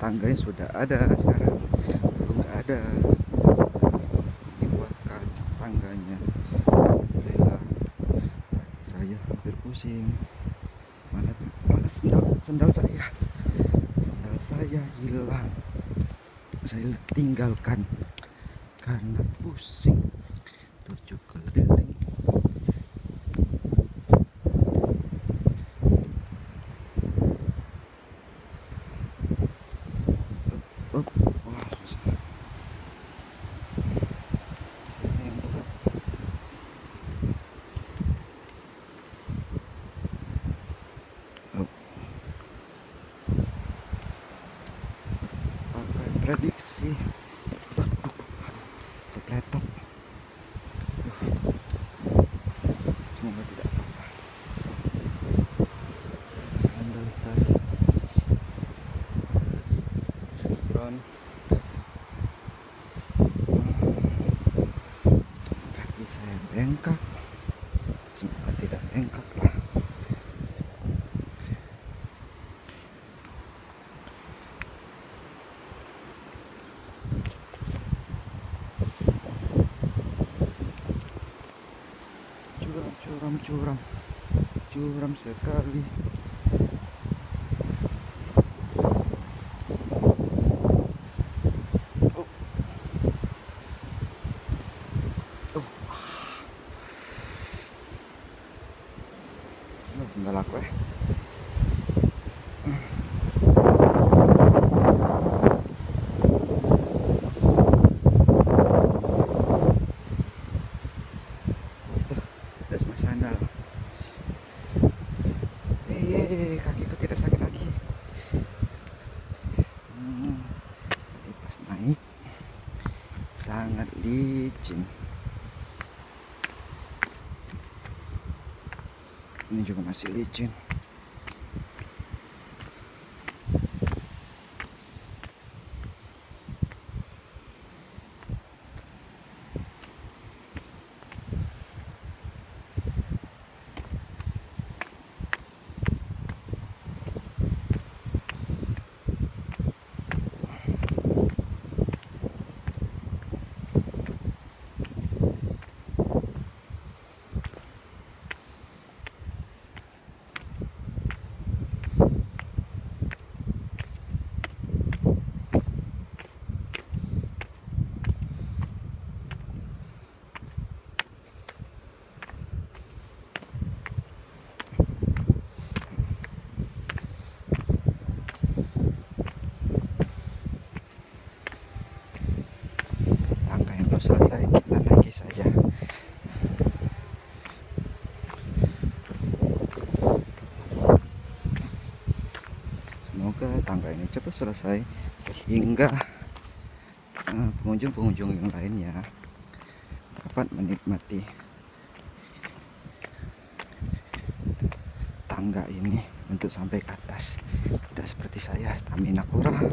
tangganya sudah ada, sekarang belum nggak ada, dibuatkan tangganya. Alhamdulillah, kaki saya hampir pusing. Mana sendal saya hilang, saya tinggalkan karena pusing 7 keliling. Wah, susah. Pakai prediksi, kepletok. Semoga tidak apa-apa. Sandal saya brown, kaki saya bengkak. Semoga tidak bengkak lah. Curam sekali. Sendal aku that's my sandal. Kakiku tidak sakit lagi. Tadi pas naik sangat licin. Ini juga masih licin. Tangga yang belum selesai, kita naiki saja. Semoga tangga ini cepat selesai sehingga pengunjung-pengunjung yang lainnya dapat menikmati tangga ini untuk sampai ke atas. Tidak seperti saya, stamina kurang.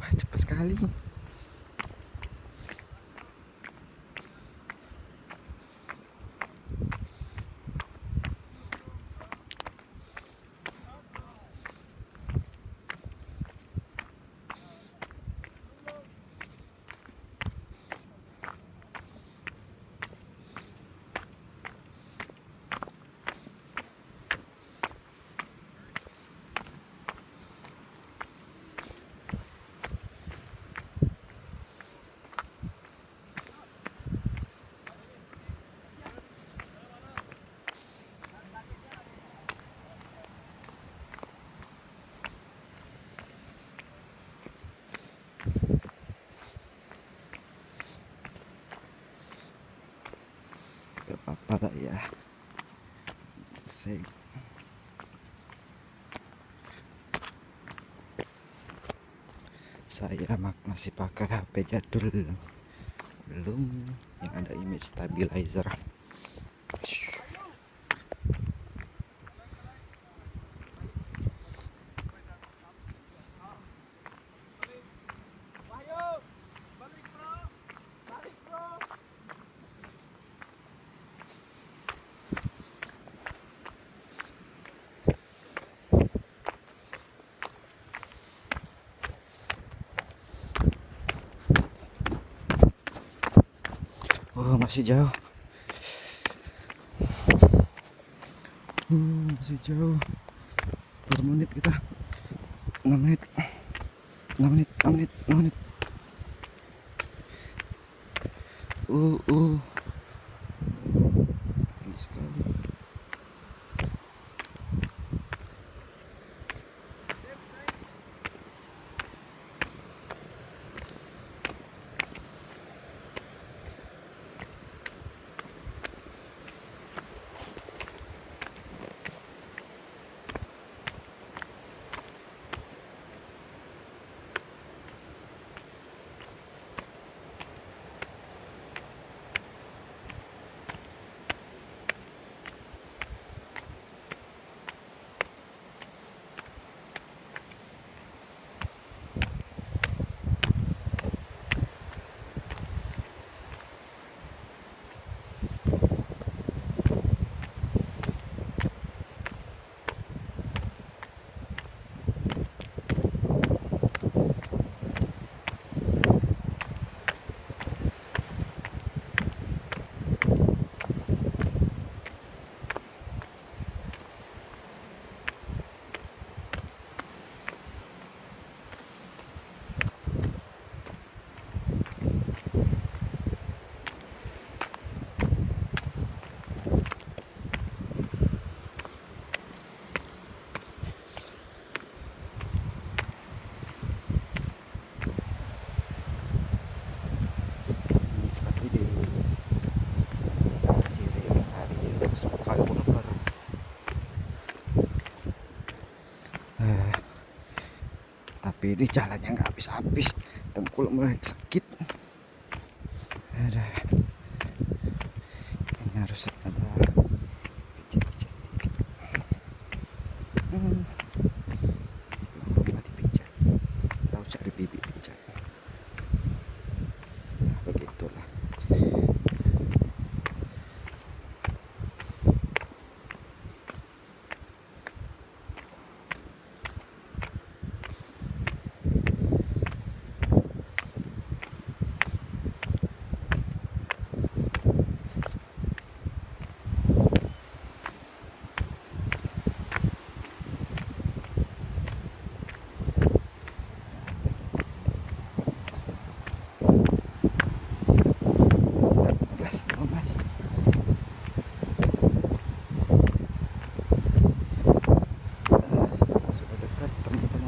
Wah, cepat sekali. Gak apa-apa lah ya. Saya masih pakai HP jadul, belum yang ada image stabilizer. Oh, masih jauh. Masih jauh. Berapa menit kita? 6 menit. 6 menit, 6 menit, 6 menit. Tinggi sekali. Tapi ini jalannya nggak habis-habis, dengkul mulai sakit. Ada ini harus ada pijat-pijat sedikit. Rumah dipijat, tahu cari bibit pijat. Nah, begitulah.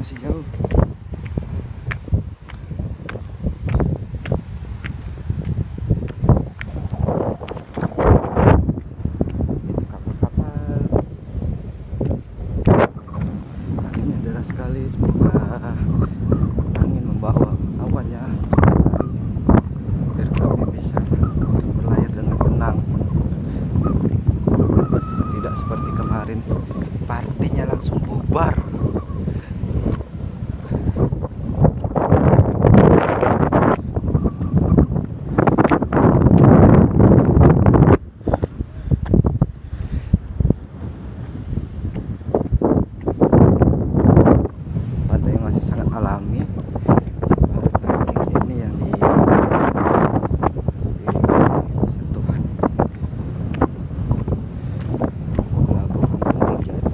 Masih jauh. Kapal-kapal anginnya deras sekali, semoga angin membawa awannya biar kami bisa berlayar dengan tenang, tidak seperti kemarin partinya langsung bubar. Alami baru trekking ini yang di sentuhan lagu kampung jadi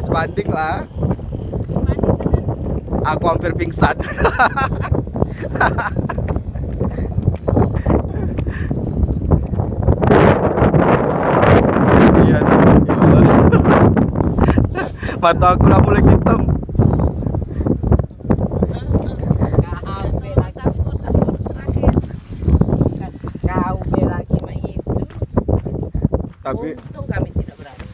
sebanding lah. Aku hampir pingsan. Mata aku lah mulai hitam. Kau lagi mah itu. Tapi Untung kami tidak berani.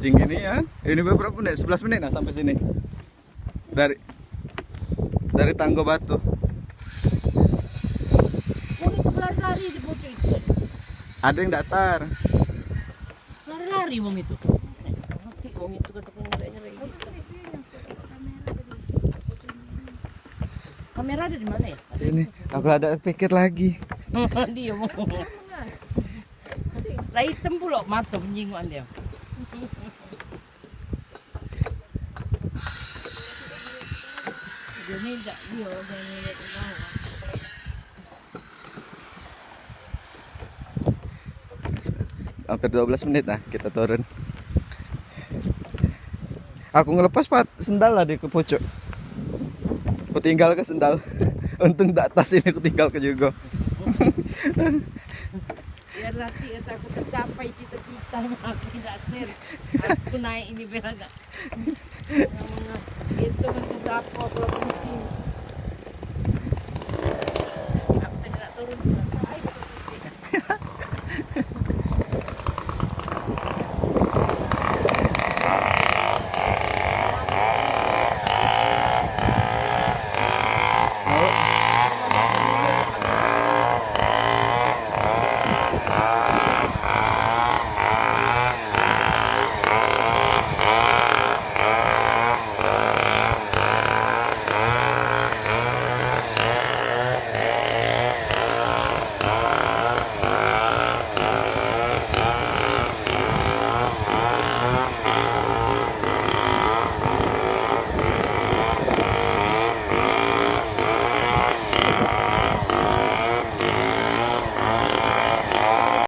jing ini ya. Ini berapa menit? 11 menit nah sampai sini. Dari Tanggo Batu. Wong itu lari-lari di bocor itu. Ada yang datar. Lari-lari wong itu. Ngerti wong itu kata nyerah-nyerah gitu. Kamera ada di mana ya? Ini aku ada pikir lagi. Dia mau. Lah hitam pula mata penyinguan dia. Dia minta dia orang lihat ke bawah. Hampir 12 menit nah kita turun. Aku ngelepas sendal lah di ke pucuk. Aku tinggal ke sendal. Untung tak tas ini aku tinggal ke juga. Ya nanti aku tercapai cita-cita yang aku tidak ser. Aku naik ini bela itu nanti berapa kalau penting.